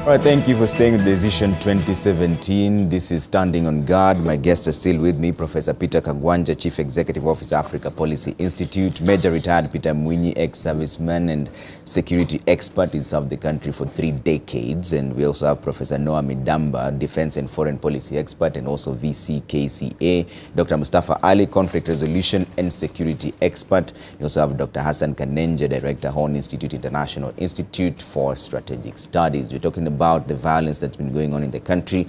All right, thank you for staying with Decision 2017. This is Standing on Guard. My guests are still with me, Professor Peter Kagwanja, Chief Executive Officer, Africa Policy Institute, Major Retired Peter Mwinyi, ex-serviceman and security expert. He served the country for 3 decades. And we also have Professor Noah Midamba, Defense and Foreign Policy expert, and also VC-KCA, Dr. Mustafa Ali, Conflict Resolution and Security expert. We also have Dr. Hassan Kanenje, Director, Horn Institute International Institute for Strategic Studies. We're talking about the violence that's been going on in the country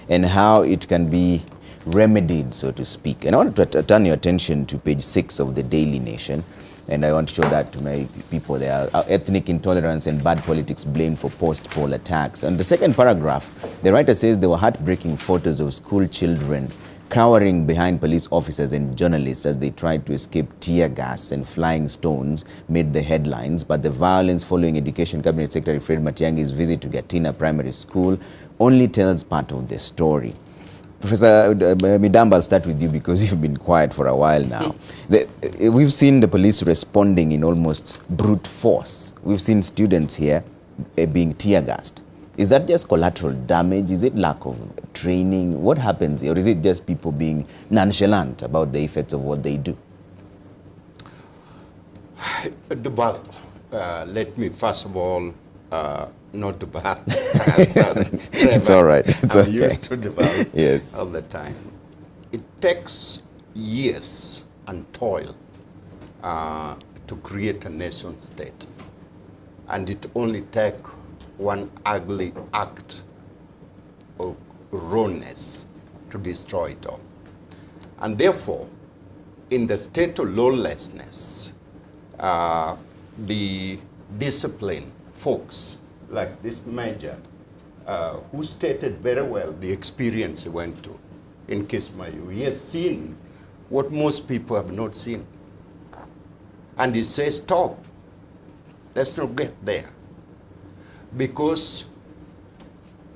and how it can be remedied, so to speak. And I want to turn your attention to page 6 of the Daily Nation, and I want to show that to my people there. Ethnic intolerance and bad politics blamed for post-poll attacks. And the second paragraph, the writer says there were heartbreaking photos of school children cowering behind police officers and journalists as they tried to escape tear gas and flying stones made the headlines. But the violence following Education Cabinet Secretary Fred Matiang'i's visit to Gatina Primary School only tells part of the story. Professor Midamba, I'll start with you because you've been quiet for a while now. We've seen the police responding in almost brute force. We've seen students here being tear gassed. Is that just collateral damage? Is it lack of training? What happens? Or is it just people being nonchalant about the effects of what they do? Well, let me first of all not debate. It's all right. It's I'm okay. used to debate Yes. all the time. It takes years and toil to create a nation state. And it only takes one ugly act of rawness to destroy it all. And therefore, in the state of lawlessness, the disciplined folks like this major, who stated very well the experience he went to in Kismayu. He has seen what most people have not seen. And he says, stop, let's not get there. Because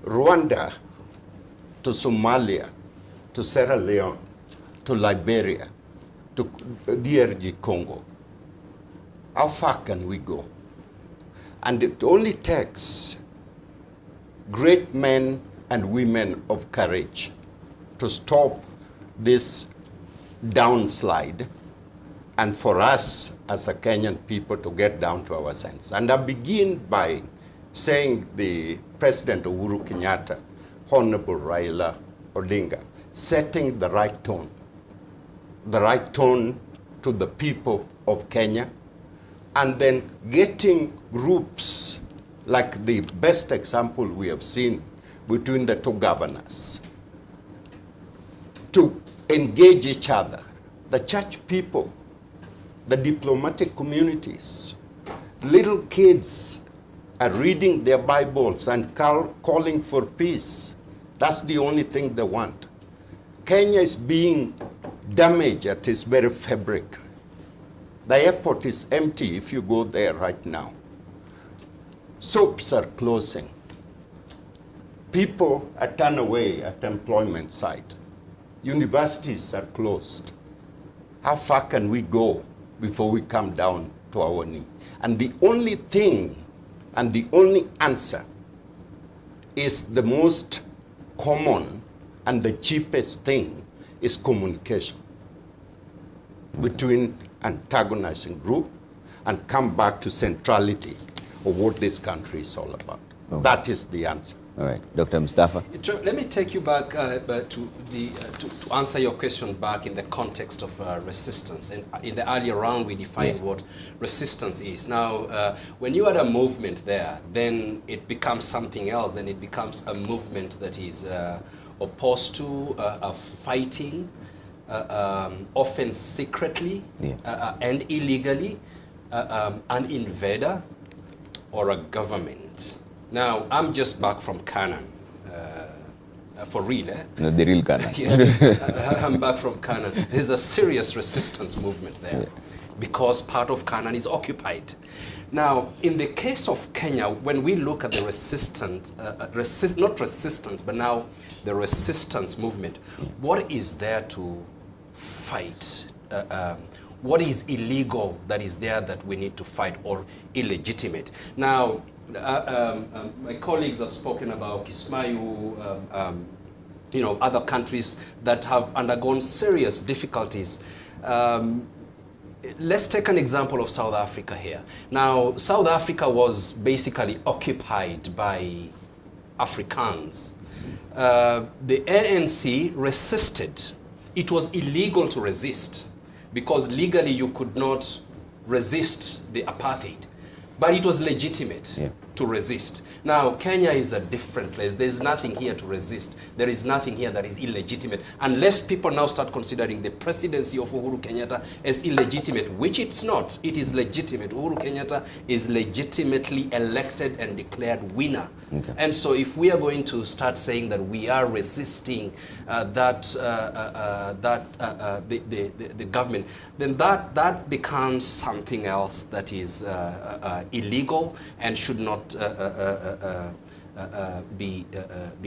Rwanda to Somalia, to Sierra Leone, to Liberia, to DRG Congo, how far can we go? And it only takes great men and women of courage to stop this downslide and for us as a Kenyan people to get down to our sense. And I begin by saying the President Uhuru Kenyatta, Honorable Raila Odinga, setting the right tone to the people of Kenya, and then getting groups like the best example we have seen between the two governors to engage each other, the church people, the diplomatic communities, little kids are reading their Bibles and calling for peace. That's the only thing they want. Kenya is being damaged at its very fabric. The airport is empty if you go there right now. Shops are closing. People are turned away at employment site. Universities are closed. How far can we go before we come down to our knee? And the only thing and the only answer is the most common and the cheapest thing is communication between antagonizing group and come back to centrality of what this country is all about. Okay. That is the answer. All right, Dr. Mustafa. Let me take you back to answer your question back in the context of resistance. And in the earlier round, we defined what resistance is. Now, when you are a movement there, then it becomes something else. Then it becomes a movement that is opposed to fighting, often secretly and illegally, an invader or a government. Now, I'm just back from Canaan, for real, eh? No, the real Canaan. Yes, I'm back from Canaan. There's a serious resistance movement there because part of Canaan is occupied. Now, in the case of Kenya, when we look at the not resistance, but now the resistance movement, what is there to fight? what is illegal that is there that we need to fight, or illegitimate? Now, my colleagues have spoken about Kismayu, you know, other countries that have undergone serious difficulties. Let's take an example of South Africa here. Now, South Africa was basically occupied by Afrikaans. The ANC resisted. It was illegal to resist because legally you could not resist the apartheid, but it was legitimate to resist. Now, Kenya is a different place. There's nothing here to resist. There is nothing here that is illegitimate, unless people now start considering the presidency of Uhuru Kenyatta as illegitimate, which it's not. It is legitimate. Uhuru Kenyatta is legitimately elected and declared winner. Okay. And so if we are going to start saying that we are resisting the government, then that becomes something else that is illegal and should not be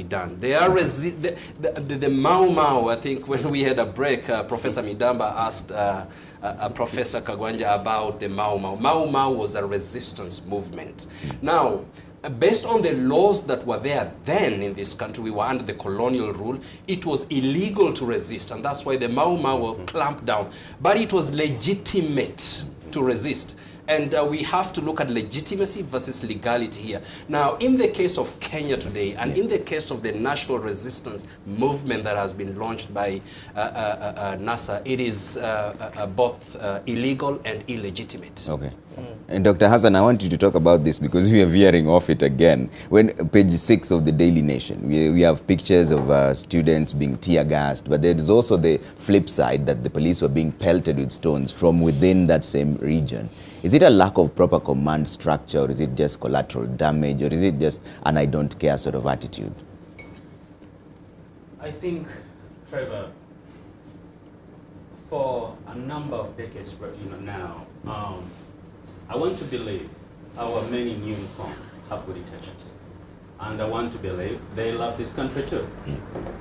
done. They are the Mau Mau. I think when we had a break, Professor Midamba asked Professor Kagwanja about the Mau Mau. Mau Mau was a resistance movement. Now, based on the laws that were there then in this country, we were under the colonial rule, it was illegal to resist, and that's why the Mau Mau were clamped down. But it was legitimate to resist. And we have to look at legitimacy versus legality here. Now, in the case of Kenya today, and in the case of the national resistance movement that has been launched by NASA, it is both illegal and illegitimate. Okay. And Dr. Hassan, I want you to talk about this because we are veering off it again. When page 6 of the Daily Nation, we have pictures of students being tear gassed, but there is also the flip side that the police were being pelted with stones from within that same region. Is it a lack of proper command structure, or is it just collateral damage, or is it just an I don't care sort of attitude? I think, Trevor, for a number of decades, now, I want to believe our men in uniform have good intentions. And I want to believe they love this country too.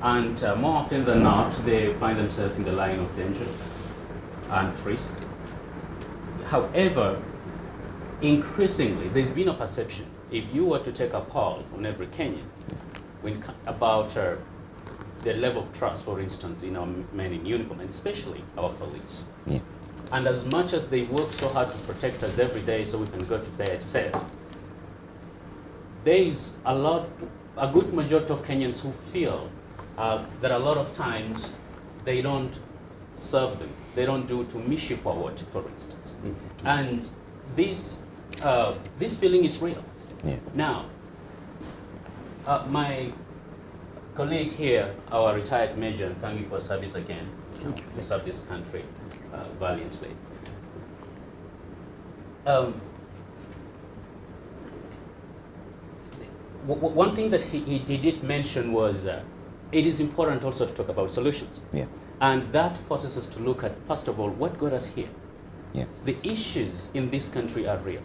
And more often than not, they find themselves in the line of danger and risk. However, increasingly, there's been a perception, if you were to take a poll on every Kenyan about the level of trust, for instance, in our men in uniform, and especially our police. Yeah. And as much as they work so hard to protect us every day so we can go to bed safe, there is a good majority of Kenyans who feel that a lot of times they don't serve them. They don't do to Mishipawat, for instance. And this feeling is real. Yeah. Now, my colleague here, our retired major, and thank you for service again. You serve this country valiantly. One thing that he did mention was it is important also to talk about solutions. Yeah. And that forces us to look at, first of all, what got us here. Yeah. The issues in this country are real.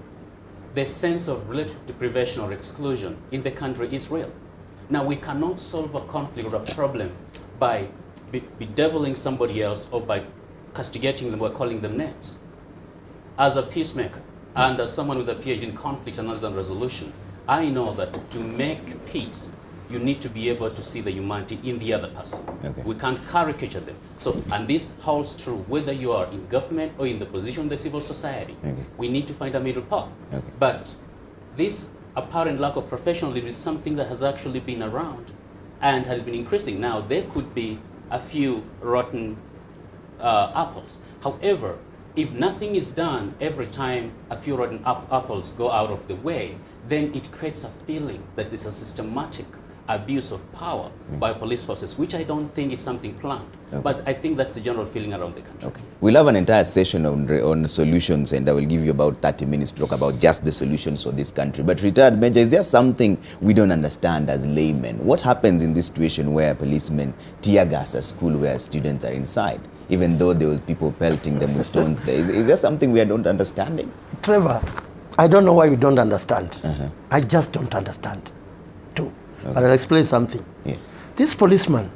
The sense of relative deprivation or exclusion in the country is real. Now, we cannot solve a conflict or a problem by bedeviling somebody else or by castigating them or calling them names. As a peacemaker and as someone with a PhD in conflict analysis and resolution, I know that to make peace, you need to be able to see the humanity in the other person. Okay. We can't caricature them. So, and this holds true whether you are in government or in the position of the civil society. Okay. We need to find a middle path. Okay. But this apparent lack of professionalism is something that has actually been around and has been increasing. Now, there could be a few rotten apples. However, if nothing is done every time a few rotten apples go out of the way, then it creates a feeling that there's a systematic abuse of power by police forces, which I don't think is something planned. Okay. But I think that's the general feeling around the country. Okay. We'll have an entire session on solutions, and I will give you about 30 minutes to talk about just the solutions for this country. But retired Major, is there something we don't understand as laymen? What happens in this situation where policemen tear gas a school where students are inside, even though there was people pelting them with stones there? Is there something we are not understanding? Trevor, I don't know why you don't understand. I just don't understand, too. Okay. But I'll explain something. Yeah. This policeman,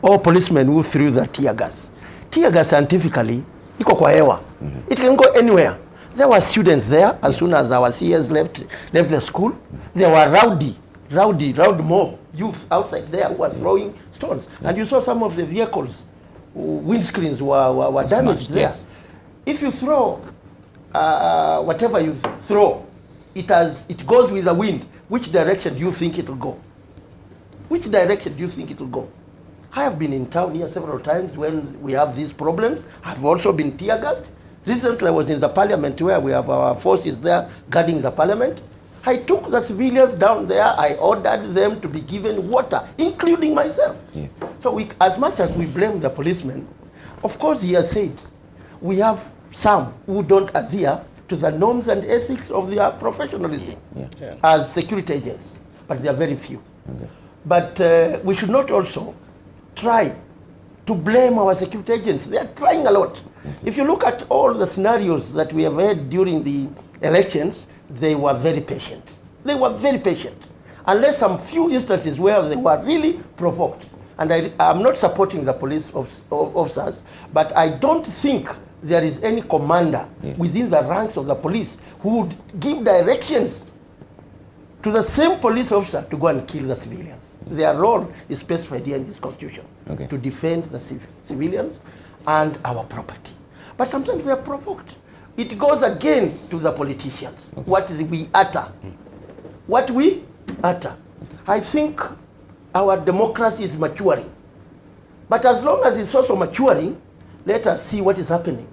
or policemen who threw the tear gas scientifically, iko kwa hewa. It can go anywhere. There were students there as soon as our CS left the school. There were rowdy mob youth outside there who were throwing stones. And you saw some of the vehicles, windscreens were damaged there. Yes. If you throw whatever you throw, it goes with the wind. Which direction do you think it will go? Which direction do you think it will go? I have been in town here several times when we have these problems. I've also been tear gassed. Recently I was in the parliament where we have our forces there guarding the parliament. I took the civilians down there. I ordered them to be given water, including myself. Yeah. So as much as we blame the policemen, of course he has said, we have some who don't adhere to the norms and ethics of their professionalism as security agents, but they are very few. Okay. But we should not also try to blame our security agents. They are trying a lot. Okay. If you look at all the scenarios that we have had during the elections, they were very patient. They were very patient. Unless some few instances where they were really provoked. And I'm not supporting the police officers, but I don't think there is any commander within the ranks of the police who would give directions to the same police officer to go and kill the civilians. Their role is specified here in this constitution, to defend the civilians and our property. But sometimes they are provoked. It goes again to the politicians, what we utter. What we utter. I think our democracy is maturing. But as long as it's also maturing, let us see what is happening.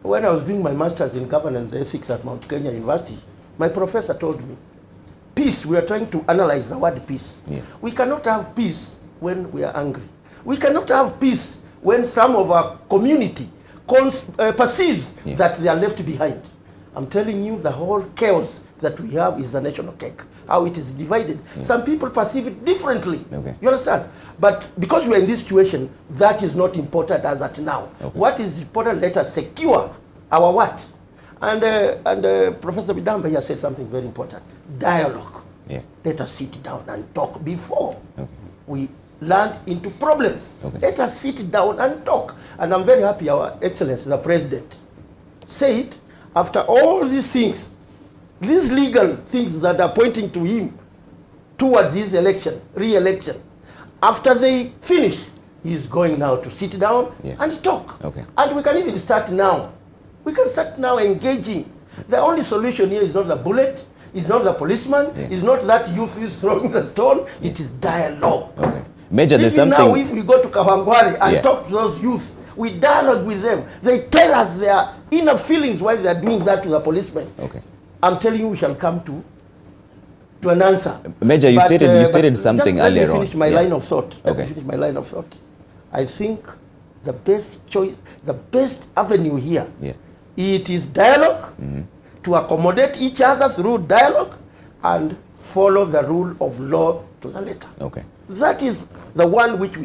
When I was doing my master's in governance and ethics at Mount Kenya University, my professor told me, peace, we are trying to analyze the word peace. Yeah. We cannot have peace when we are angry. We cannot have peace when some of our community perceives that they are left behind. I'm telling you, the whole chaos that we have is the national cake. How it is divided. Some people perceive it differently. You understand? But because we are in this situation, that is not important as at now. What is important, let us secure our what? And Professor Bidamba here said something very important. Dialogue. Let us sit down and talk before we land into problems. Let us sit down and talk. And I'm very happy our Excellency, the President, said after all these things, these legal things that are pointing to him towards his election, re-election, after they finish, he is going now to sit down and talk. And we can even start now. We can start now engaging. The only solution here is not the bullet, it's not the policeman, it's not that youth is throwing the stone, it is dialogue. Major, there's even something... now, if we go to Kawangware and talk to those youth, we dialogue with them. They tell us their inner feelings while they are doing that to the policemen. I'm telling you, we shall come to an answer. Major, you stated something earlier on. Let me finish my line of thought. Let me finish my line of thought. I think the best choice, the best avenue here, it is dialogue, to accommodate each other through dialogue and follow the rule of law to the letter. That is the one which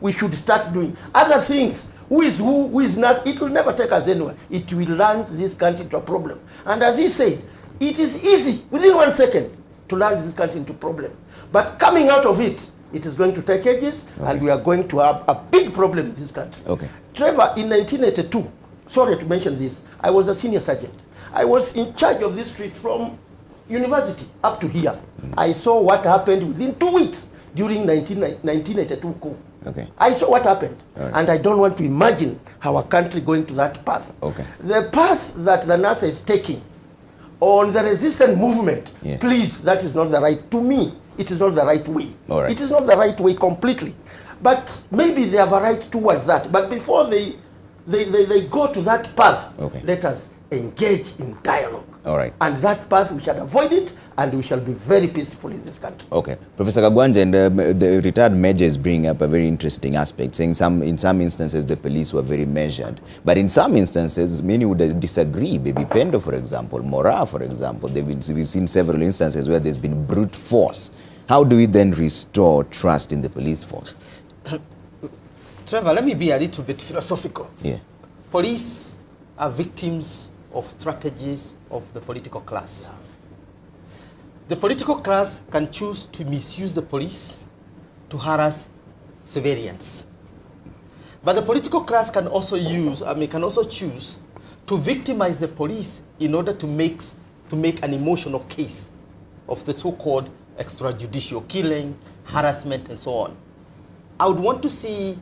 we should start doing. Other things, who is not, it will never take us anywhere. It will land this country to a problem. And as he said, it is easy, within 1 second, to land this country into problem. But coming out of it, it is going to take ages, and we are going to have a big problem in this country. Trevor, in 1982, sorry to mention this, I was a senior sergeant. I was in charge of this street from university up to here. I saw what happened within 2 weeks during 1982 coup. I saw what happened, and I don't want to imagine our country going to that path. The path that the NASA is taking on the resistance movement, please, that is not the right, to me, it is not the right way. It is not the right way completely. But maybe they have a right towards that. But before they go to that path, let us engage in dialogue. And that path, we shall avoid it, and we shall be very peaceful in this country. Professor Kagwanja, and the retired major is bringing up a very interesting aspect, saying in some instances the police were very measured. But in some instances, many would disagree. Baby Pendo, for example, Mora, for example, we've seen several instances where there's been brute force. How do we then restore trust in the police force? Trevor, let me be a little bit philosophical. Police are victims of strategies of the political class. The political class can choose to misuse the police to harass civilians. But the political class can also choose to victimize the police in order to make an emotional case of the so-called extrajudicial killing, harassment, and so on. I would want to see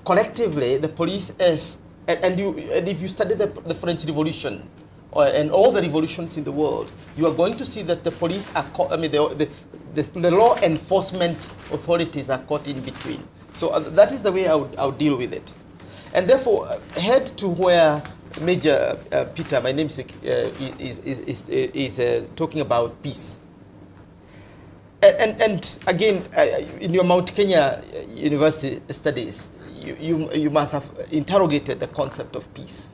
collectively the police as, and if you study the French Revolution and all the revolutions in the world, you are going to see that the police are caught, I mean, the law enforcement authorities are caught in between. So that is the way I would deal with it. And therefore, head to where Major Peter, my namesake, is talking about peace. And again, in your Mount Kenya University studies, you must have interrogated the concept of peace.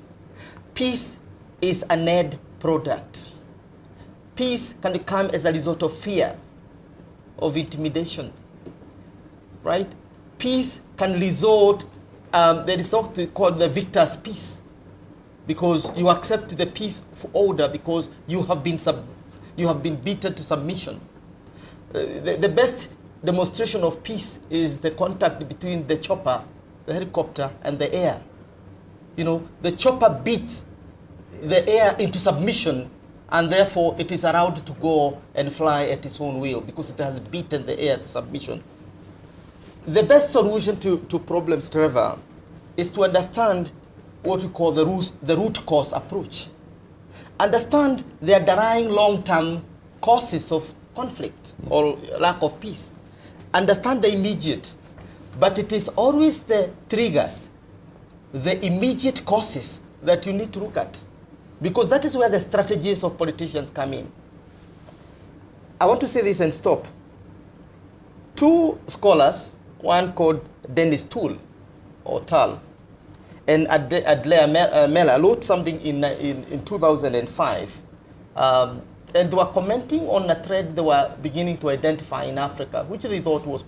Peace is a net product. Peace can come as a result of fear, of intimidation, right? Peace can result, there is something called the victor's peace, because you accept the peace order because you have been beaten to submission. The best demonstration of peace is the contact between the chopper, the helicopter, and the air. You know, the chopper beats the air into submission, and therefore it is allowed to go and fly at its own will because it has beaten the air to submission. The best solution to problems, Trevor, is to understand what we call the root cause approach. Understand the underlying long-term causes of conflict or lack of peace. Understand the immediate, but it is always the triggers, the immediate causes that you need to look at, because that is where the strategies of politicians come in. I want to say this and stop. Two scholars, one called Dennis Tull, and Adlea Mella wrote something in 2005, and they were commenting on a thread they were beginning to identify in Africa, which they thought was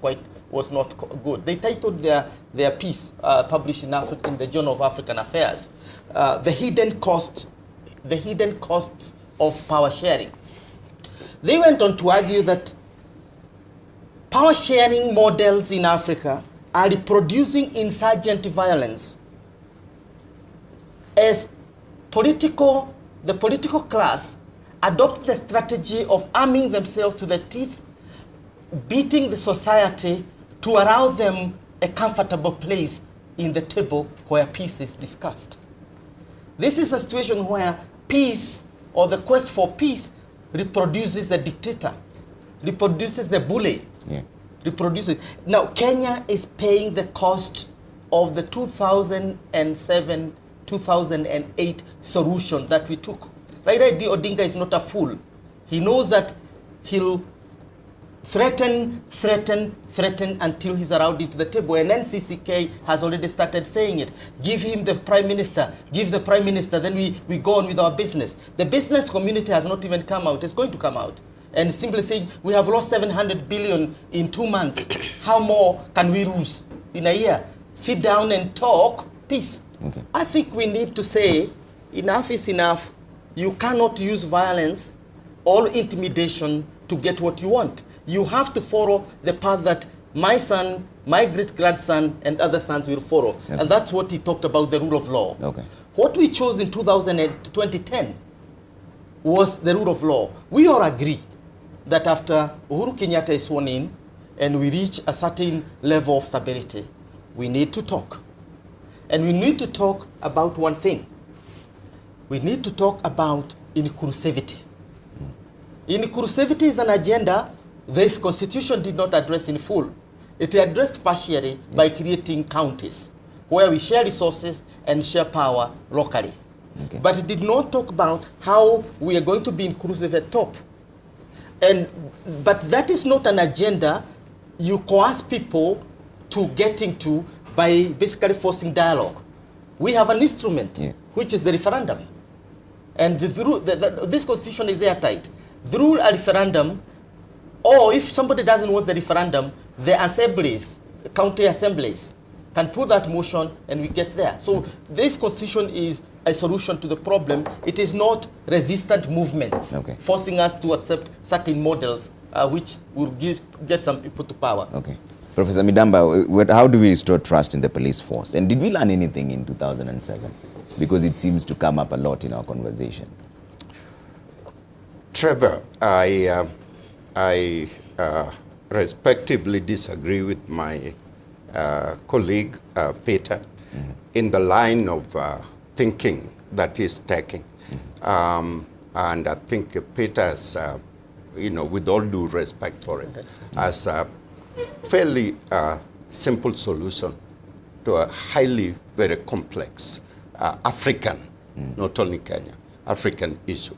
not good. They titled their piece published in the Journal of African Affairs, "The Hidden Costs of Power Sharing." They went on to argue that power sharing models in Africa are reproducing insurgent violence as the political class adopt the strategy of arming themselves to the teeth, beating the society to allow them a comfortable place in the table where peace is discussed. This is a situation where peace, or the quest for peace, reproduces the dictator, reproduces the bully, reproduces. Now, Kenya is paying the cost of the 2007-2008 solution that we took. Raila Odinga is not a fool. He knows that he'll threaten until he's allowed into the table. And NCCK has already started saying it. Give him the prime minister, give the prime minister, then we go on with our business. The business community has not even come out. It's going to come out. And simply saying, we have lost 700 billion in 2 months. How more can we lose in a year? Sit down and talk peace. Okay. I think we need to say, enough is enough. You cannot use violence or intimidation to get what you want. You have to follow the path that my son, my great-grandson, and other sons will follow. Okay. And that's what he talked about, the rule of law. Okay. What we chose in 2010 was the rule of law. We all agree that after Uhuru Kenyatta is sworn in and we reach a certain level of stability, we need to talk. And we need to talk about one thing. We need to talk about inclusivity. Inclusivity is an agenda this constitution did not address in full. It addressed partially by creating counties where we share resources and share power locally. Okay. But it did not talk about how we are going to be inclusive at top. But that is not an agenda you coerce people to get into by basically forcing dialogue. We have an instrument, which is the referendum. And this constitution is airtight. Through a referendum, or if somebody doesn't want the referendum, the assemblies, county assemblies, can put that motion and we get there. So this constitution is a solution to the problem. It is not resistant movements forcing us to accept certain models which will get some people to power. Okay. Professor Midamba, how do we restore trust in the police force? And did we learn anything in 2007? Because it seems to come up a lot in our conversation. Trevor, I respectively disagree with my colleague, Peter, in the line of thinking that he's taking. And I think Peter's, with all due respect for it, as a fairly simple solution to a highly, very complex African, not only Kenya, African issue.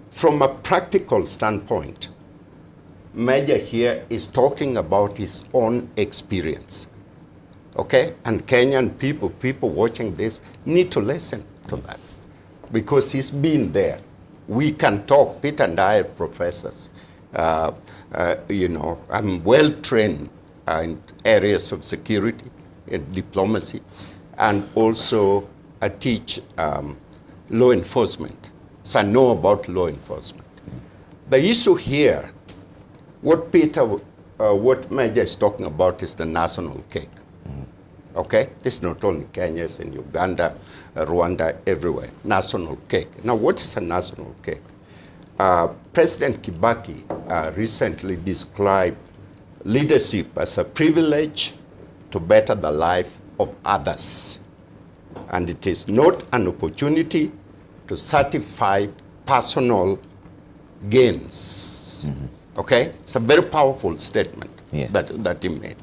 From a practical standpoint, Major here is talking about his own experience, okay? And Kenyan people watching this need to listen to that because he's been there. We can talk. Peter and I are professors. I'm well trained in areas of security and diplomacy, and also I teach law enforcement. So I know about law enforcement. The issue here, what Major is talking about is the national cake. Okay? It's not only Kenya, it's in Uganda, Rwanda, everywhere. National cake. Now, what is a national cake? President Kibaki recently described leadership as a privilege to better the life of others. And it is not an opportunity to certify personal gains. Okay? It's a very powerful statement that he made.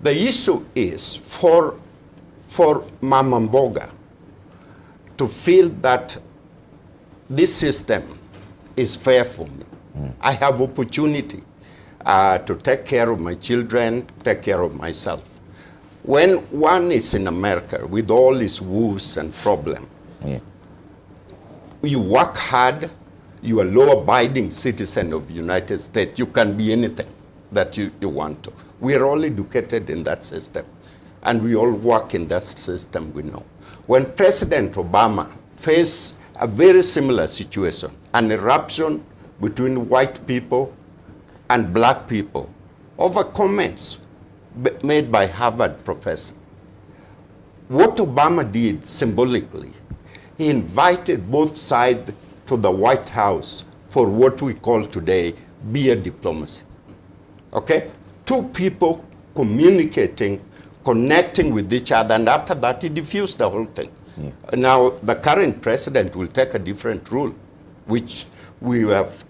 The issue is for Mama Mboga to feel that this system is fair for me. I have opportunity to take care of my children, take care of myself. When one is in America with all its woes and problems, you work hard, you are a law-abiding citizen of the United States, you can be anything that you want to. We are all educated in that system, and we all work in that system, we know. When President Obama faced a very similar situation, an eruption between white people and black people over comments made by Harvard professor, what Obama did symbolically, he invited both sides to the White House for what we call today beer diplomacy. Okay? Two people communicating, connecting with each other, and after that he diffused the whole thing. Now, the current president will take a different rule, which we have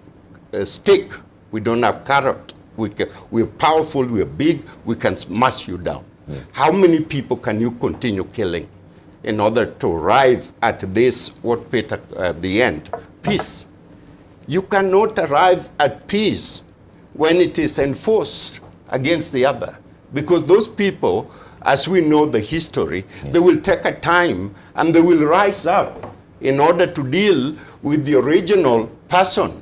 stick, we don't have carrot. We're powerful, we're big, we can smash you down. How many people can you continue killing in order to arrive at this, what Peter, at the end, peace? You cannot arrive at peace when it is enforced against the other. Because those people, as we know the history, they will take a time and they will rise up in order to deal with the original person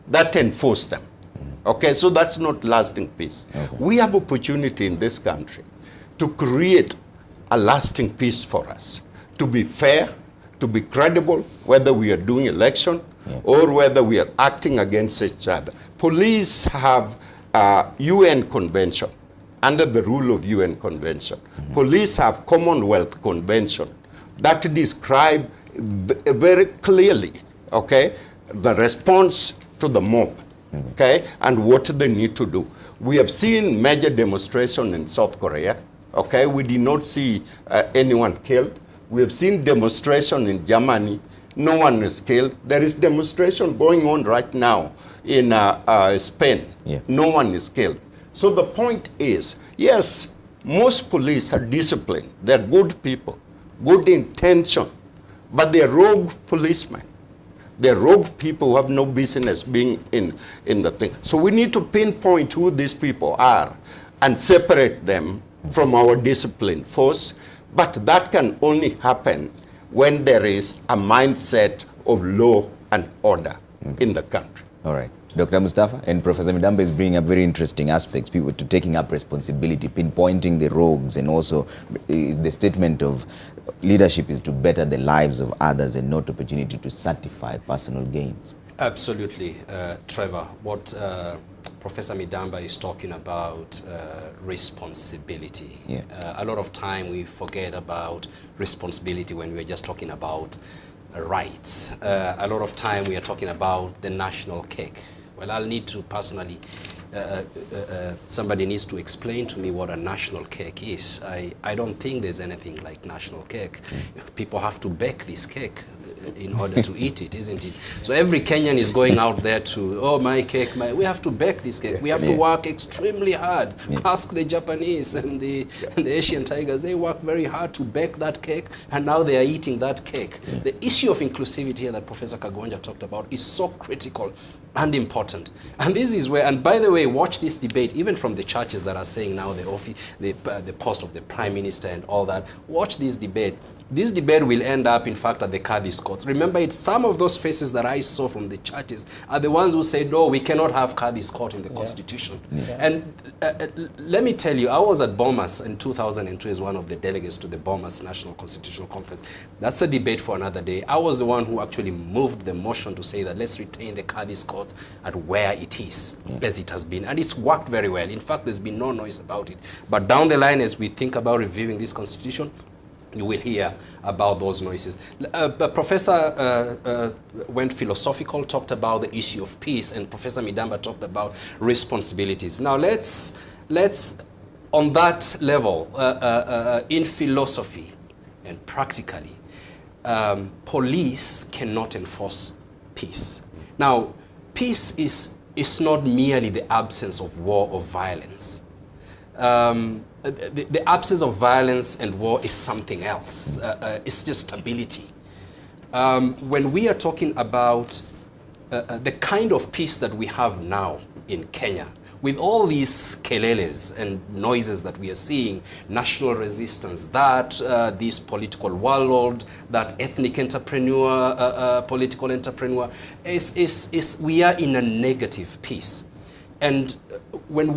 that enforced them. Okay, so that's not lasting peace. We have opportunity in this country to create a lasting peace for us, to be fair, to be credible, whether we are doing election or whether we are acting against each other. Police have UN convention, under the rule of UN convention. Police have Commonwealth convention that describe very clearly, okay, the response to the mob, okay, and what they need to do. We have seen major demonstration in South Korea, okay, we did not see anyone killed. We have seen demonstration in Germany, no one is killed. There is demonstration going on right now in Spain, no one is killed. So the point is, yes, most police are disciplined, they're good people, good intention, but they're rogue policemen. They're rogue people who have no business being in the thing. So we need to pinpoint who these people are and separate them from our disciplined force. But that can only happen when there is a mindset of law and order in the country. All right. Dr. Mustafa and Professor Midamba is bringing up very interesting aspects, people to taking up responsibility, pinpointing the rogues, and also the statement of leadership is to better the lives of others and not opportunity to certify personal gains. Absolutely, Trevor. What Professor Midamba is talking about responsibility. Yeah. A lot of time we forget about responsibility when we're just talking about rights. A lot of time we are talking about the national cake. Well, I'll need to personally, somebody needs to explain to me what a national cake is. I don't think there's anything like national cake. People have to bake this cake in order to eat it, isn't it? So every Kenyan is going out there to, oh, my cake, we have to bake this cake. We have to work extremely hard. Ask the Japanese and the Asian tigers, they work very hard to bake that cake, and now they are eating that cake. The issue of inclusivity that Professor Kagwanja talked about is so critical and important. And this is where, and by the way, watch this debate, even from the churches that are saying now the post of the Prime Minister and all that. Watch this debate. This debate will end up, in fact, at the Kadhi's court. Remember, it's some of those faces that I saw from the churches are the ones who said, no, we cannot have Kadhi's court in the Constitution. And let me tell you, I was at Bomas in 2002 as one of the delegates to the Bomas National Constitutional Conference. That's a debate for another day. I was the one who actually moved the motion to say that let's retain the Kadhi's court at where it is, as it has been. And it's worked very well. In fact, there's been no noise about it. But down the line, as we think about reviewing this Constitution, you will hear about those noises. Professor went philosophical, talked about the issue of peace, and Professor Midamba talked about responsibilities. Now let's on that level, in philosophy and practically, police cannot enforce peace. Now, peace is not merely the absence of war or violence. The absence of violence and war is something else. It's just stability. When we are talking about the kind of peace that we have now in Kenya, with all these keleles and noises that we are seeing, national resistance, that this political warlord, that ethnic entrepreneur, political entrepreneur, we are in a negative peace. And when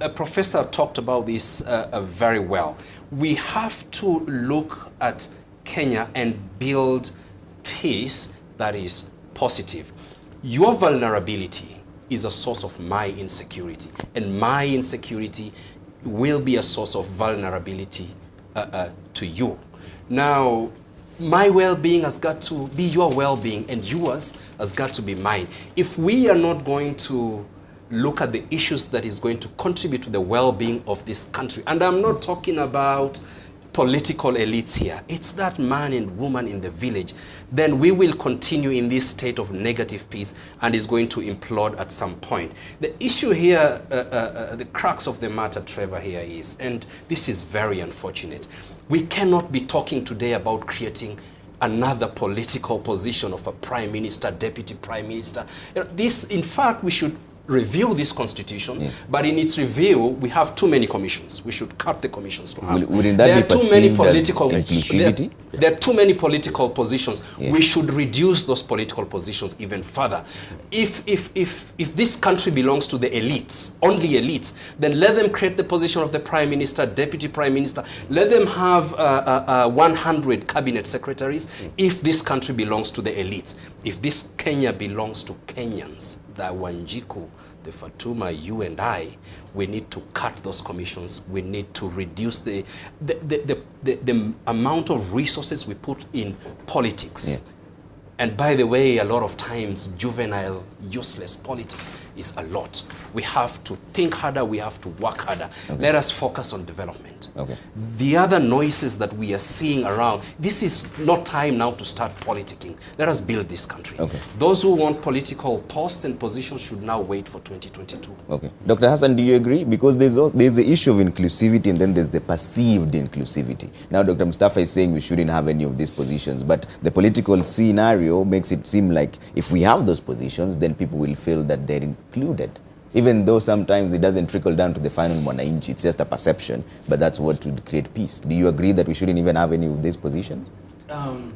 a professor talked about this very well, we have to look at Kenya and build peace that is positive. Your vulnerability is a source of my insecurity, and my insecurity will be a source of vulnerability to you. Now, my well-being has got to be your well-being, and yours has got to be mine. If we are not going to look at the issues that is going to contribute to the well-being of this country. And I'm not talking about political elites here. It's that man and woman in the village. Then we will continue in this state of negative peace, and is going to implode at some point. The issue here, the crux of the matter, Trevor, here is, and this is very unfortunate, we cannot be talking today about creating another political position of a prime minister, deputy prime minister. This, in fact, we should review this constitution, but in its review, we have too many commissions. We should cut the commissions to half. Wouldn't that be perceived as inclusivity? There are too many political positions. We should reduce those political positions even further. If this country belongs to the elites, only elites, then let them create the position of the prime minister, deputy prime minister. Let them have 100 cabinet secretaries if this country belongs to the elites. If this Kenya belongs to Kenyans, the Wanjiku, the Fatuma, you and I, we need to cut those commissions. We need to reduce the amount of resources we put in politics. And by the way, a lot of times, juvenile, useless politics is a lot. We have to think harder. We have to work harder. Let us focus on development. The other noises that we are seeing around, this is not time now to start politicking. Let us build this country. Those who want political posts and positions should now wait for 2022. Dr. Hassan, do you agree? Because there's the issue of inclusivity, and then there's the perceived inclusivity. Now, Dr. Mustafa is saying we shouldn't have any of these positions, but the political scenario makes it seem like if we have those positions, then people will feel that they're included. Even though sometimes it doesn't trickle down to the final mwananchi, it's just a perception, but that's what would create peace. Do you agree that we shouldn't even have any of these positions? You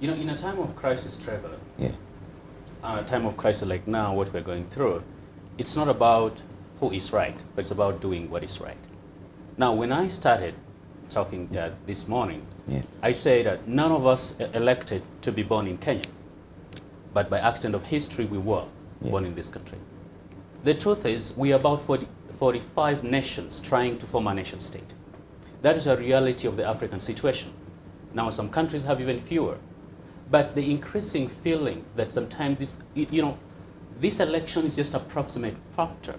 know, in a time of crisis, Trevor, a time of crisis like now, what we're going through, it's not about who is right, but it's about doing what is right. Now, when I started talking this morning, I say that none of us elected to be born in Kenya, but by accident of history, we were born in this country. The truth is, we are about 45 nations trying to form a nation state. That is a reality of the African situation. Now, some countries have even fewer. But the increasing feeling that sometimes this, this election is just an approximate factor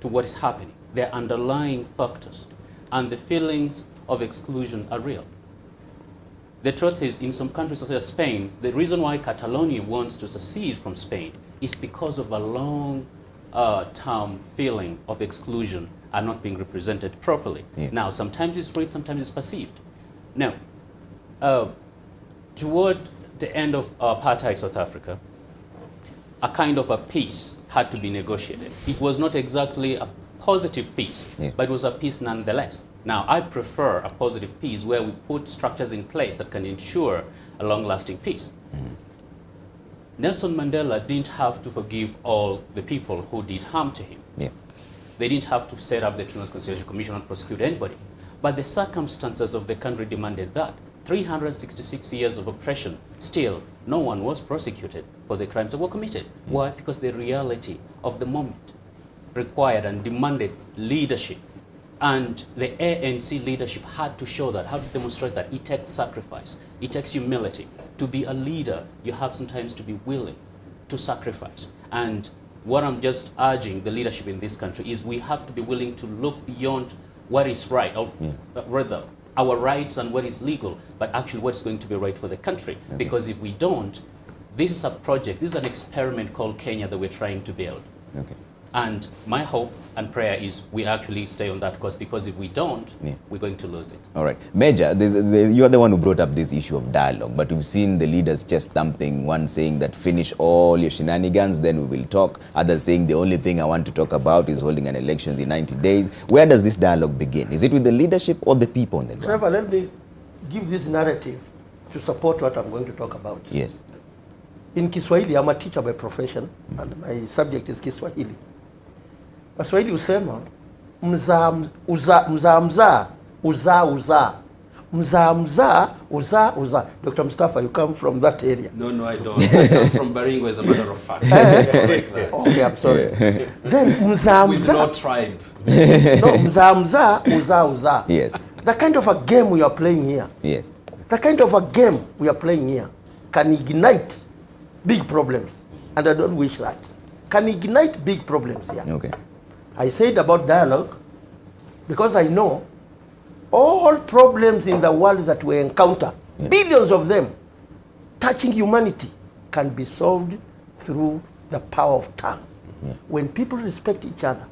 to what is happening. They're underlying factors. And the feelings of exclusion are real. The truth is, in some countries such as Spain, the reason why Catalonia wants to secede from Spain is because of a long-term feeling of exclusion and not being represented properly. Yeah. Now, sometimes it's real, sometimes it's perceived. Now, toward the end of apartheid South Africa, a kind of a peace had to be negotiated. It was not exactly a positive peace, yeah, but it was a peace nonetheless. Now, I prefer a positive peace where we put structures in place that can ensure a long-lasting peace. Mm-hmm. Nelson Mandela didn't have to forgive all the people who did harm to him. Yeah. They didn't have to set up the Truth and Reconciliation Commission and prosecute anybody. But the circumstances of the country demanded that. 366 years of oppression, still no one was prosecuted for the crimes that were committed. Yeah. Why? Because the reality of the moment required and demanded leadership. And the ANC leadership had to show that, had to demonstrate that it takes sacrifice, it takes humility. To be a leader, you have sometimes to be willing to sacrifice. And what I'm just urging the leadership in this country is we have to be willing to look beyond what is right, or rather, our rights and what is legal, but actually what's going to be right for the country. Okay. Because if we don't, this is a project, this is an experiment called Kenya that we're trying to build. Okay. And my hope and prayer is we actually stay on that course, because if we don't, we're going to lose it. All right. Major, you're the one who brought up this issue of dialogue, but we've seen the leaders chest thumping, one saying that finish all your shenanigans, then we will talk. Others saying the only thing I want to talk about is holding an elections in 90 days. Where does this dialogue begin? Is it with the leadership or the people on the ground? Trevor, let me give this narrative to support what I'm going to talk about. Yes. In Kiswahili, I'm a teacher by profession, and my subject is Kiswahili. Waswahili husema mzaa mzaa uzaa uzaa. Dr. Mustafa, you come from that area? No, I don't. I come from Baringo, as a matter of fact. Okay, I'm sorry. Then mzaa with no tribe. No, mzaa uzaa. Yes. The kind of a game we are playing here. Yes. The kind of a game we are playing here can ignite big problems, and I don't wish that. Can ignite big problems here. Okay. I said about dialogue because I know all problems in the world that we encounter, billions of them, touching humanity, can be solved through the power of tongue. Yeah. When people respect each other,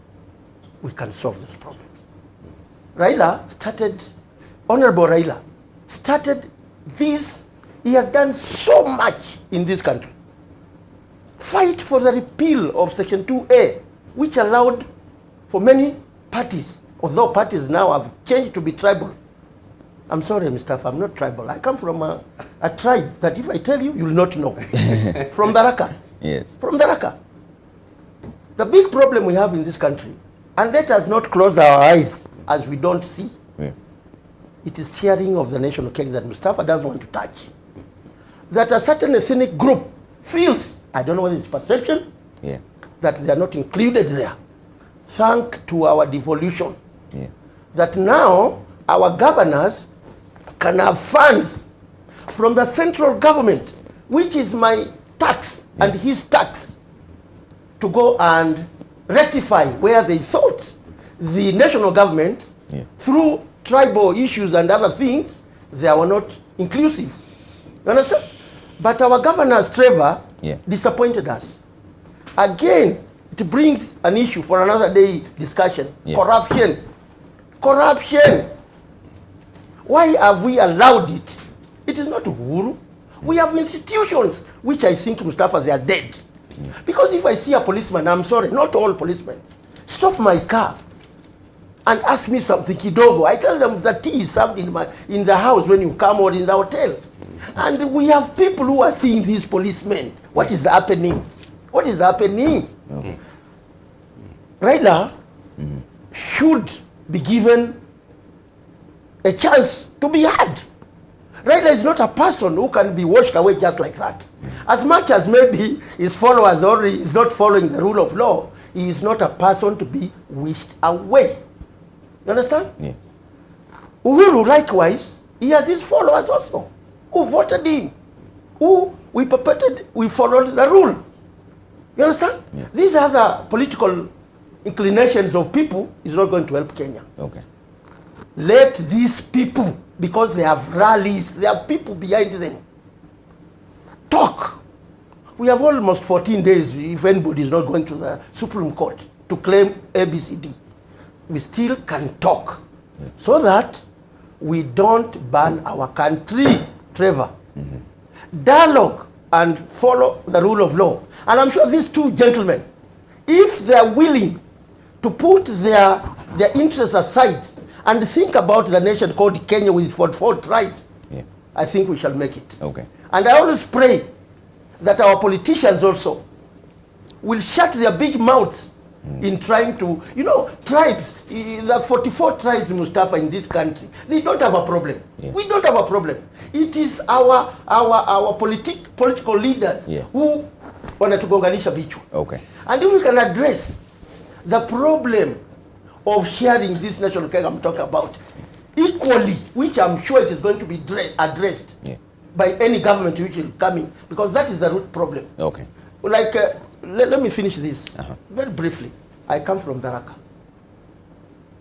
we can solve those problems. Honorable Raila started this. He has done so much in this country. Fight for the repeal of Section 2A, which allowed for many parties, although parties now have changed to be tribal. I'm sorry, Mr. I'm not tribal. I come from a tribe that if I tell you, you'll not know. From Daraka. Yes. From Daraka. The big problem we have in this country, and let us not close our eyes as we don't see, it is sharing of the national cake that Mustafa doesn't want to touch. That a certain ethnic group feels, I don't know whether it's perception, that they are not included there. Thanks to our devolution, that now our governors can have funds from the central government, which is my tax and his tax, to go and rectify where they thought the national government, through tribal issues and other things, they were not inclusive. You understand? But our governors, Trevor, disappointed us. Again, it brings an issue for another day discussion. Corruption. Corruption. Why have we allowed it? It is not Uhuru. We have institutions which I think, Mustafa, they are dead. Because if I see a policeman, I'm sorry, not all policemen, stop my car and ask me something kidogo, I tell them the tea is served in the house when you come, or in the hotel. And we have people who are seeing these policemen. What is happening? What is happening? Okay. Raila should be given a chance to be heard. Raila is not a person who can be washed away just like that. As much as maybe his followers or is not following the rule of law, He is not a person to be wished away. You understand? Yeah. Uhuru, likewise, he has his followers also, who voted him, who we followed the rule. You understand? Yeah. These other political inclinations of people is not going to help Kenya. Okay. Let these people, because they have rallies, they have people behind them, talk. We have almost 14 days if anybody is not going to the Supreme Court to claim ABCD. We still can talk, yeah, so that we don't ban our country, Trevor. Dialogue and follow the rule of law. And I'm sure these two gentlemen, if they are willing to put their interests aside and think about the nation called Kenya with 44 tribes, yeah, I think we shall make it. Okay. And I always pray that our politicians also will shut their big mouths in trying to, you know, tribes, the 44 tribes, Mustafa, in this country, they don't have a problem. Yeah. We don't have a problem. It is our political leaders, yeah, who wanatugonganisha vichwa. Okay. And if we can address the problem of sharing this national cake I'm talking about equally, which I'm sure it is going to be addressed, yeah, by any government which will come in, because that is the root problem. Okay. Like, let me finish this very briefly. I come from Tharaka.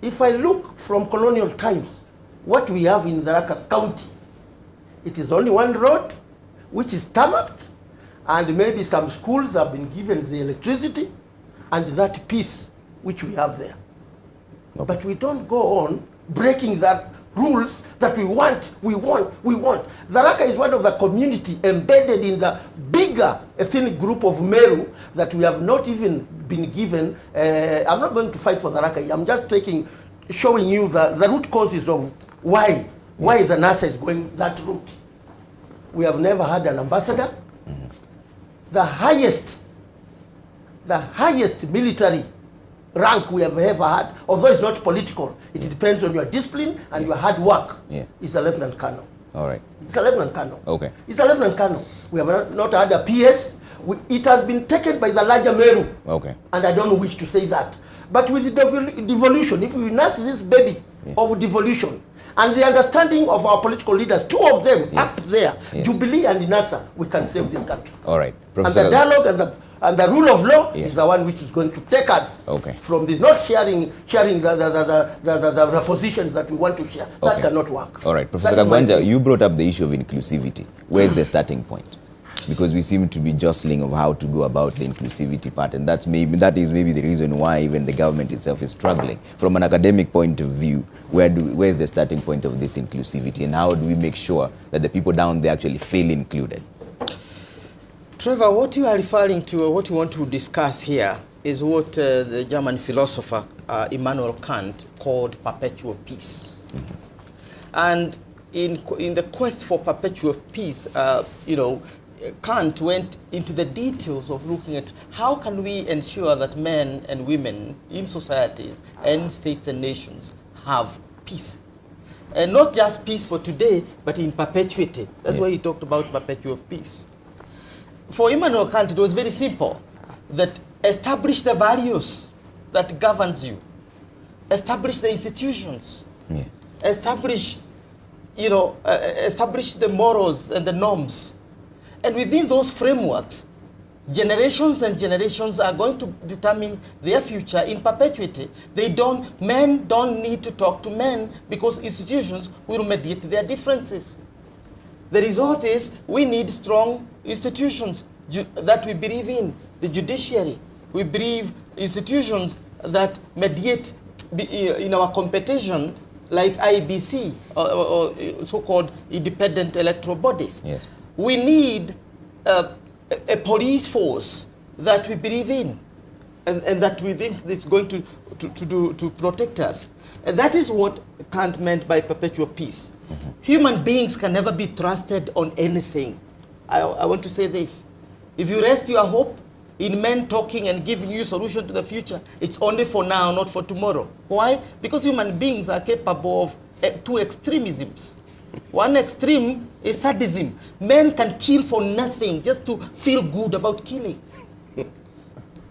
If I look from colonial times, what we have in Tharaka County, it is only one road, which is tarmacked, and maybe some schools have been given the electricity, and that peace which we have there. Okay. But we don't go on breaking that rules that we want. Tharaka is one of the community embedded in the bigger ethnic group of Meru that we have not even been given. I'm not going to fight for Tharaka. I'm just showing you the root causes of why the NASA is going that route. We have never had an ambassador. The highest military rank we have ever had, although it's not political, it depends on your discipline and your hard work, is a lieutenant colonel. All right. It's a lieutenant colonel. Okay. It's a lieutenant colonel. We have not had a PS. It has been taken by the larger Meru. Okay. And I don't wish to say that. But with the devolution, if we nurse this baby of devolution, and the understanding of our political leaders, two of them up there, Jubilee and NASA, we can save this country. All right. Professor, and the dialogue and the rule of law is the one which is going to take us from this, not sharing the positions that we want to share. That cannot work. All right. Professor Kagwanja, you brought up the issue of inclusivity. Where's the starting point? Because we seem to be jostling of how to go about the inclusivity part, and that is maybe the reason why even the government itself is struggling. From an academic point of view, where's the starting point of this inclusivity, and how do we make sure that the people down there actually feel included? Trevor, what you are referring to, or what you want to discuss here, is what the German philosopher Immanuel Kant called perpetual peace. And in the quest for perpetual peace, Kant went into the details of looking at how can we ensure that men and women in societies and states and nations have peace. And not just peace for today, but in perpetuity. That's why he talked about perpetual peace. For Immanuel Kant, it was very simple, that establish the values that governs you, establish the institutions, establish the morals and the norms. And within those frameworks, generations and generations are going to determine their future in perpetuity. Men don't need to talk to men because institutions will mediate their differences. The result is we need strong institutions that we believe in, the judiciary. We believe institutions that mediate in our competition, like IBC, or so-called independent electoral bodies. Yes. We need a police force that we believe in and that we think it's going to protect us. And that is what Kant meant by perpetual peace. Human beings can never be trusted on anything. I want to say this. If you rest your hope in men talking and giving you solution to the future, it's only for now, not for tomorrow. Why? Because human beings are capable of two extremisms. One extreme is sadism. Men can kill for nothing, just to feel good about killing.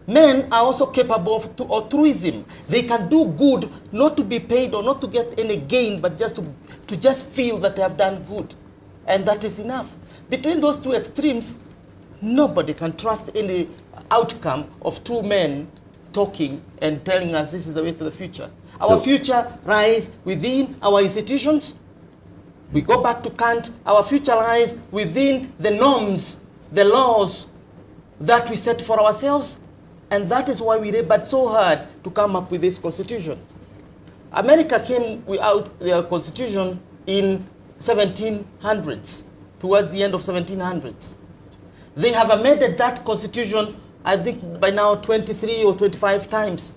Men are also capable of altruism. They can do good, not to be paid or not to get any gain, but just to just feel that they have done good. And that is enough. Between those two extremes, nobody can trust any outcome of two men talking and telling us this is the way to the future. Our future lies within our institutions. We go back to Kant. Our future lies within the norms, the laws that we set for ourselves. And that is why we labored so hard to come up with this constitution. America came without their constitution in 1700s, towards the end of 1700s. They have amended that constitution, I think by now 23 or 25 times.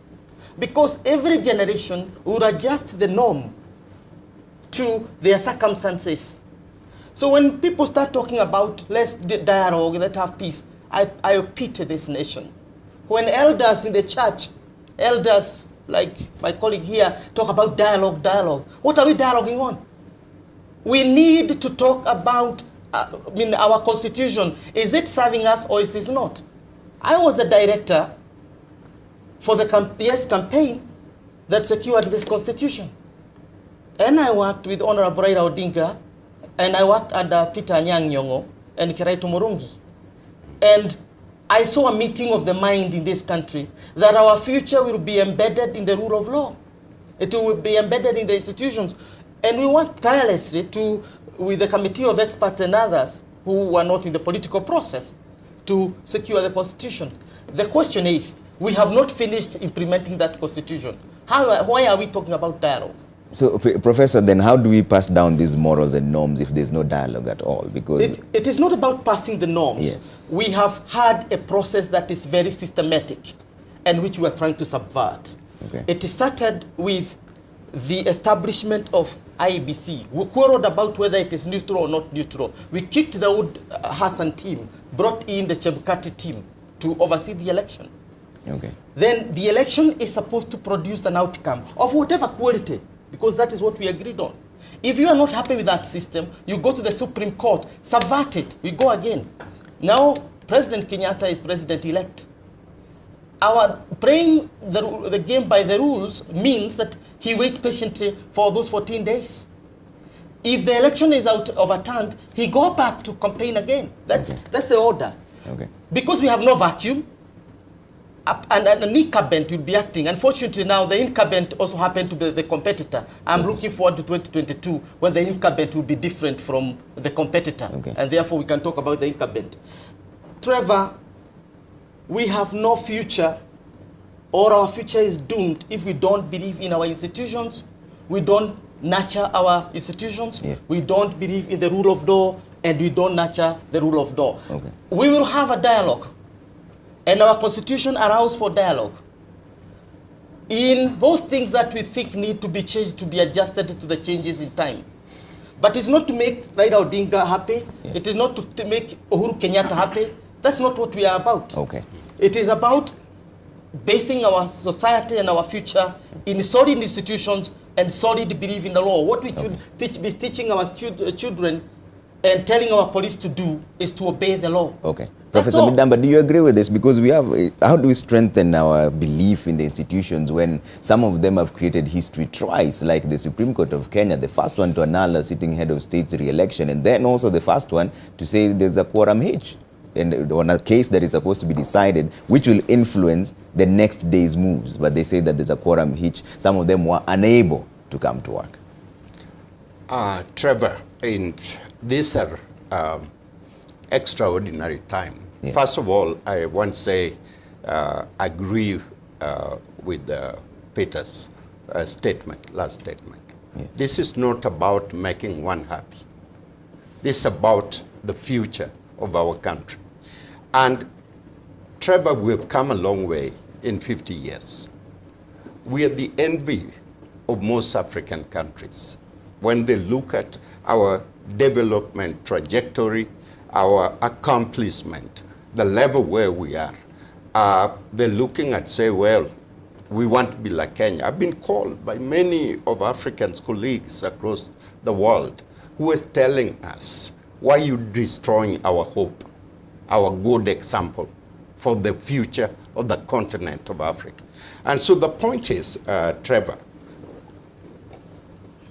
Because every generation would adjust the norm to their circumstances. So when people start talking about let's dialogue, let's have peace, I pity this nation. When elders in the church, elders like my colleague here, talk about dialogue, what are we dialoguing on? We need to talk about our constitution. Is it serving us or is it not? I was the director for the Yes campaign that secured this constitution. And I worked with Honorable Raila Odinga, and I worked under Peter Anyang' Nyong'o and Kiraitu Murungi. And I saw a meeting of the mind in this country that our future will be embedded in the rule of law. It will be embedded in the institutions. And we worked tirelessly with the committee of experts and others who were not in the political process to secure the constitution. The question is, we have not finished implementing that constitution. Why are we talking about dialogue? So, Professor, then how do we pass down these morals and norms if there's no dialogue at all? Because it is not about passing the norms. Yes. We have had a process that is very systematic and which we are trying to subvert. Okay. It started with the establishment of IEBC. We quarreled about whether it is neutral or not neutral. We kicked the old Hassan team, brought in the Chebukati team to oversee the election. Okay. Then the election is supposed to produce an outcome of whatever quality, because that is what we agreed on. If you are not happy with that system, you go to the Supreme Court, subvert it, we go again. Now, President Kenyatta is president-elect. Our playing the game by the rules means that he waits patiently for those 14 days. If the election is overturned, he go back to campaign again. That's the order. Okay. Because we have no vacuum, and an incumbent will be acting. Unfortunately now, the incumbent also happened to be the competitor. I'm looking forward to 2022, when the incumbent will be different from the competitor. Okay. And therefore, we can talk about the incumbent. Trevor, we have no future, or our future is doomed if we don't believe in our institutions, we don't nurture our institutions, we don't believe in the rule of law, and we don't nurture the rule of law. Okay. We will have a dialogue. And our constitution allows for dialogue. In those things that we think need to be changed, to be adjusted to the changes in time. But it's not to make Raila Odinga happy. It is not to make Uhuru Kenyatta happy. That's not what we are about. Okay. It is about basing our society and our future in solid institutions and solid belief in the law. What we should be teaching our children and telling our police to do is to obey the law. Okay. Professor Midamba, do you agree with this? Because we have, how do we strengthen our belief in the institutions when some of them have created history twice, like the Supreme Court of Kenya, the first one to annul a sitting head of state's re-election, and then also the first one to say there's a quorum hitch and on a case that is supposed to be decided, which will influence the next day's moves. But they say that there's a quorum hitch. Some of them were unable to come to work. Trevor, these are extraordinary time. First of all, I want to say agree with Peter's statement, last statement. This is not about making one happy. This is about the future of our country. And Trevor, we've come a long way in 50 years. We are the envy of most African countries when they look at our development trajectory, our accomplishment, the level where we are. They're looking at, say, well, we want to be like Kenya. I've been called by many of Africans' colleagues across the world who are telling us, why are you destroying our hope, our good example for the future of the continent of Africa. And so the point is, Trevor,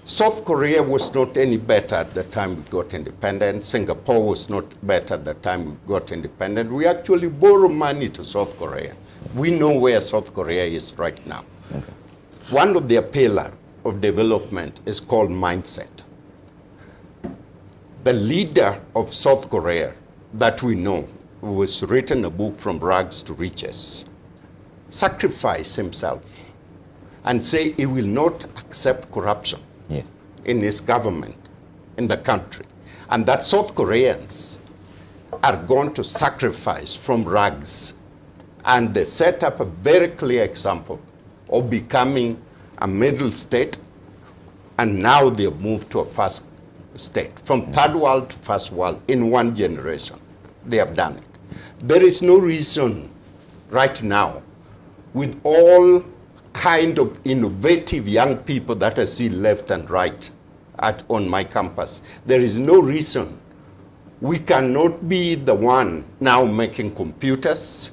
South Korea was not any better at the time we got independent. Singapore was not better at the time we got independent. We actually borrow money to South Korea. We know where South Korea is right now. Okay. One of their pillars of development is called mindset. The leader of South Korea that we know, who was written a book From Rags to Riches, sacrificed himself and say he will not accept corruption in his government, in the country. And that South Koreans are going to sacrifice from rags. And they set up a very clear example of becoming a middle state, and now they've moved to a first state. From third world to first world in one generation. They have done it. There is no reason right now, with all kind of innovative young people that I see left and right on my campus, there is no reason we cannot be the one now making computers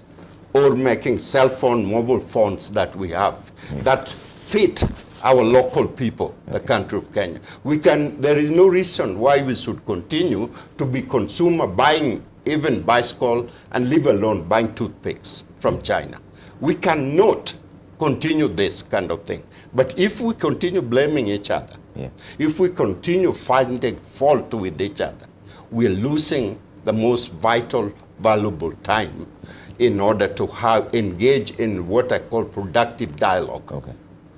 or making cell phone, mobile phones that we have that fit our local people, the country of Kenya. There is no reason why we should continue to be consumer buying even bicycle and leave alone buying toothpicks from China. We cannot continue this kind of thing. But if we continue blaming each other, if we continue finding fault with each other, we're losing the most vital, valuable time in order to engage in what I call productive dialogue. Okay.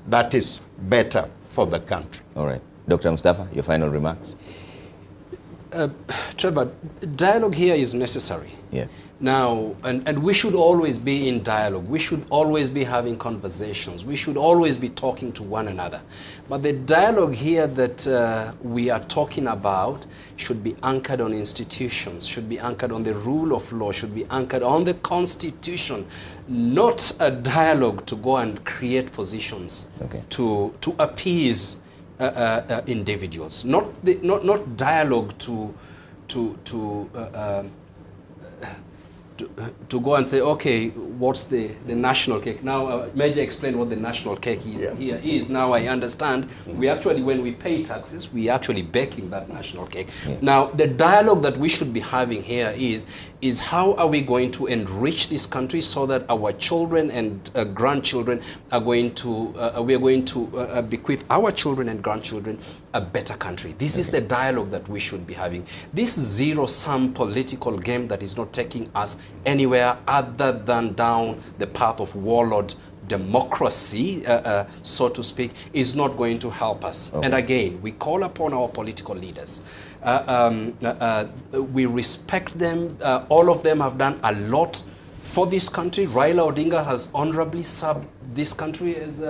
That is better for the country. All right. Dr. Mustafa, your final remarks? Trevor, dialogue here is necessary. Now, and we should always be in dialogue. We should always be having conversations. We should always be talking to one another. But the dialogue here that we are talking about should be anchored on institutions, should be anchored on the rule of law, should be anchored on the Constitution, not a dialogue to go and create positions to appease individuals, not dialogue to go and say, okay, what's the national cake? Now, Major explained what the national cake here is. Now I understand. We actually, when we pay taxes, we actually baking that national cake. Now, the dialogue that we should be having here is how are we going to enrich this country so that our children and grandchildren are going to, we are going to bequeath our children and grandchildren a better country. This is the dialogue that we should be having. This zero-sum political game that is not taking us anywhere other than down the path of warlord democracy, so to speak, is not going to help us. And again, we call upon our political leaders. We respect them. All of them have done a lot for this country. Raila Odinga has honorably served this country, as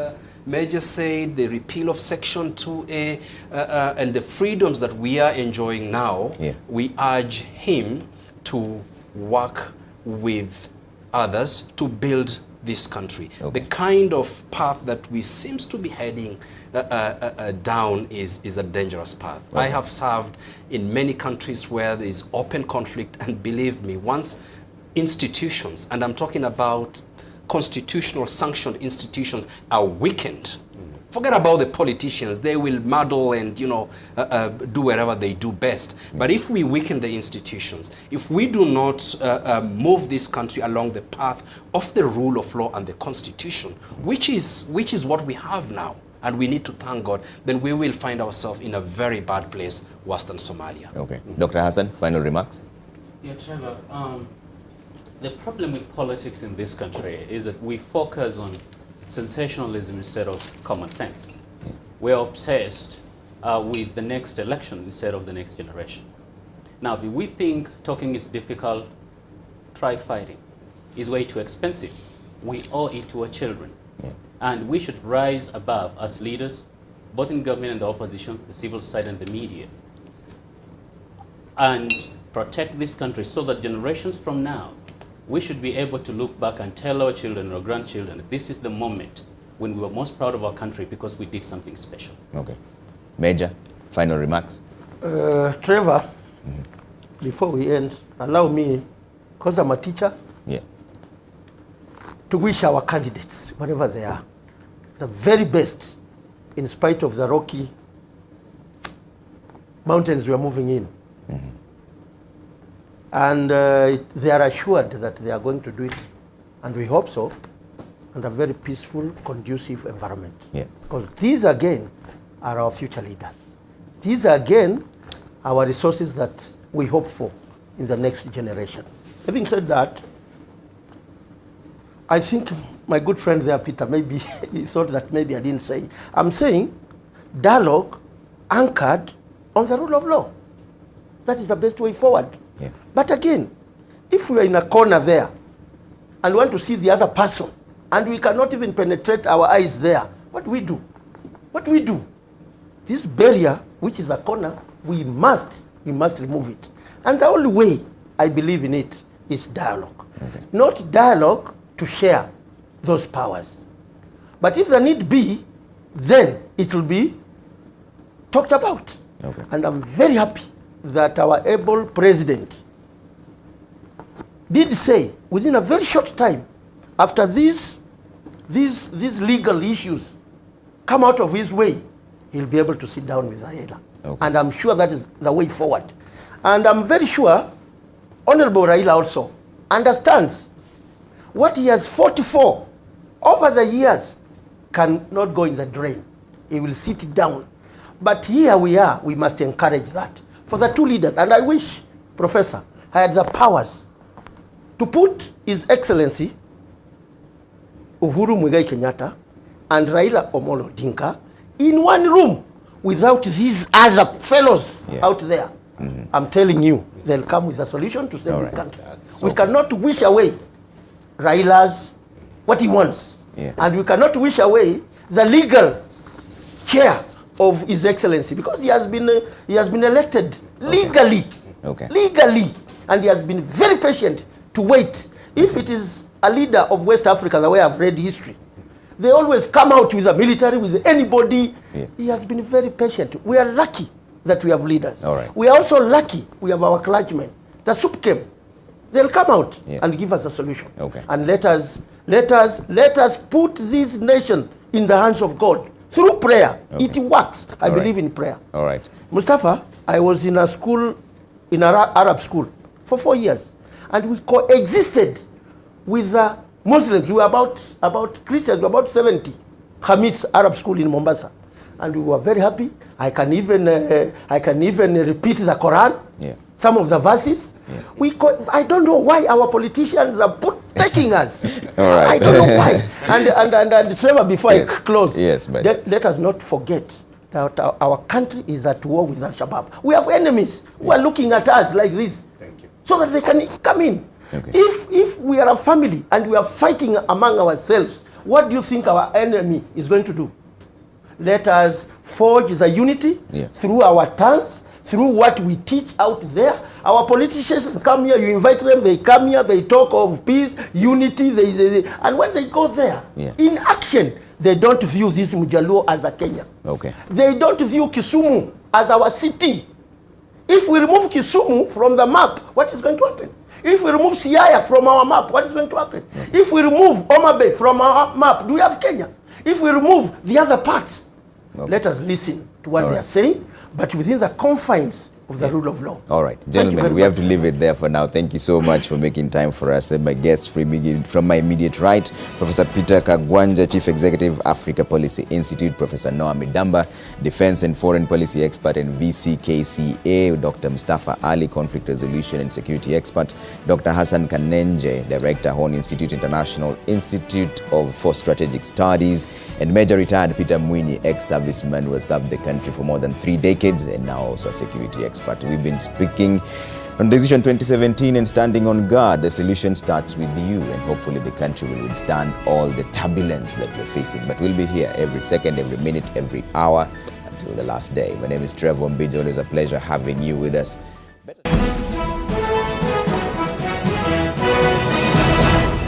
Major said, the repeal of Section 2A and the freedoms that we are enjoying now. We urge him to work with others to build this country. The kind of path that we seems to be heading down is a dangerous path. I have served in many countries where there is open conflict, and believe me, once institutions, and I'm talking about constitutional sanctioned institutions, are weakened, forget about the politicians. They will muddle and, you know, do whatever they do best. But if we weaken the institutions, if we do not move this country along the path of the rule of law and the Constitution, which is what we have now, and we need to thank God, then we will find ourselves in a very bad place, worse than Somalia. Okay. Dr. Hassan, final remarks? Yeah, Trevor, the problem with politics in this country is that we focus on sensationalism instead of common sense. We're obsessed with the next election instead of the next generation. Now, if we think talking is difficult, try fighting. It's way too expensive. We owe it to our children. And we should rise above as leaders, both in government and the opposition, the civil society and the media, and protect this country so that generations from now, we should be able to look back and tell our children or grandchildren, this is the moment when we were most proud of our country because we did something special. Okay. Major, final remarks? Trevor, before we end, allow me, because I'm a teacher, to wish our candidates, wherever they are, the very best, in spite of the rocky mountains we are moving in. Mm-hmm. And they are assured that they are going to do it, and we hope so, under a very peaceful, conducive environment. Yeah. Because these, again, are our future leaders. These are, again, our resources that we hope for in the next generation. Having said that, I think my good friend there, Peter, maybe he thought that maybe I didn't say. I'm saying dialogue anchored on the rule of law. That is the best way forward. Yeah. But again, if we are in a corner there and want to see the other person, and we cannot even penetrate our eyes there, what do we do? What do we do? This barrier, which is a corner, we must remove it. And the only way I believe in it is dialogue. Okay. Not dialogue to share those powers. But if the need be, then it will be talked about. Okay. And I'm very happy that our able president did say, within a very short time, after these legal issues come out of his way, he'll be able to sit down with Raila. Okay. And I'm sure that is the way forward. And I'm very sure Honorable Raila also understands what he has fought for over the years cannot go in the drain. He will sit down. But here we are, we must encourage that. For the two leaders, and I wish, Professor, I had the powers to put His Excellency Uhuru Muigai Kenyatta and Raila Omolo Odinga in one room without these other fellows out there. Mm-hmm. I'm telling you, they'll come with a solution to save this country. We cannot wish away Raila's what he wants. Yeah. And we cannot wish away the legal chair of His Excellency, because he has been elected legally. Okay. Legally. And he has been very patient to wait. If it is a leader of West Africa, the way I've read history, they always come out with the military, with anybody. Yeah. He has been very patient. We are lucky that we have leaders. All right. We are also lucky we have our clergymen. The soup came. They'll come out and give us a solution. Okay. And let us put this nation in the hands of God through prayer. Okay. It works. I believe in prayer. All right. Mustafa, I was in a school, in an Arab school, for 4 years, and we coexisted with the Muslims. We were about Christians, we were about 70. Hamis Arab School in Mombasa, and we were very happy. I can even repeat the Quran, some of the verses. Yeah. I don't know why our politicians are taking us. All right. I don't know why. And Trevor, before I close, let us not forget that our country is at war with Al-Shabaab. We have enemies who are looking at us like this. Thank you. So that they can come in. Okay. If we are a family and we are fighting among ourselves, what do you think our enemy is going to do? Let us forge the unity through our tongues, through what we teach out there. Our politicians come here, you invite them, they come here, they talk of peace, unity, and when they go there, in action, they don't view this Mujaluo as a Kenya. Okay. They don't view Kisumu as our city. If we remove Kisumu from the map, what is going to happen? If we remove Siaya from our map, what is going to happen? If we remove Homa Bay from our map, do we have Kenya? If we remove the other parts, let us listen to what they are saying, but within the confines of the rule of law. All right, gentlemen, we have to leave it there for now. Thank you so much for making time for us. And my guests from my immediate right, Professor Peter Kagwanja, Chief Executive, Africa Policy Institute, Professor Noah Midamba, Defense and Foreign Policy Expert and VCKCA, Dr. Mustafa Ali, Conflict Resolution and Security Expert, Dr. Hassan Kanenje, Director, Horn Institute, International Institute for Strategic Studies, and Major Retired Peter Mwinyi, ex-serviceman who has served the country for more than 3 decades and now also a security expert. We've been speaking on Decision 2017 and standing on guard. The solution starts with you, and hopefully the country will withstand all the turbulence that we're facing. But we'll be here every second, every minute, every hour until the last day. My name is Trevor Mbija. Always a pleasure having you with us.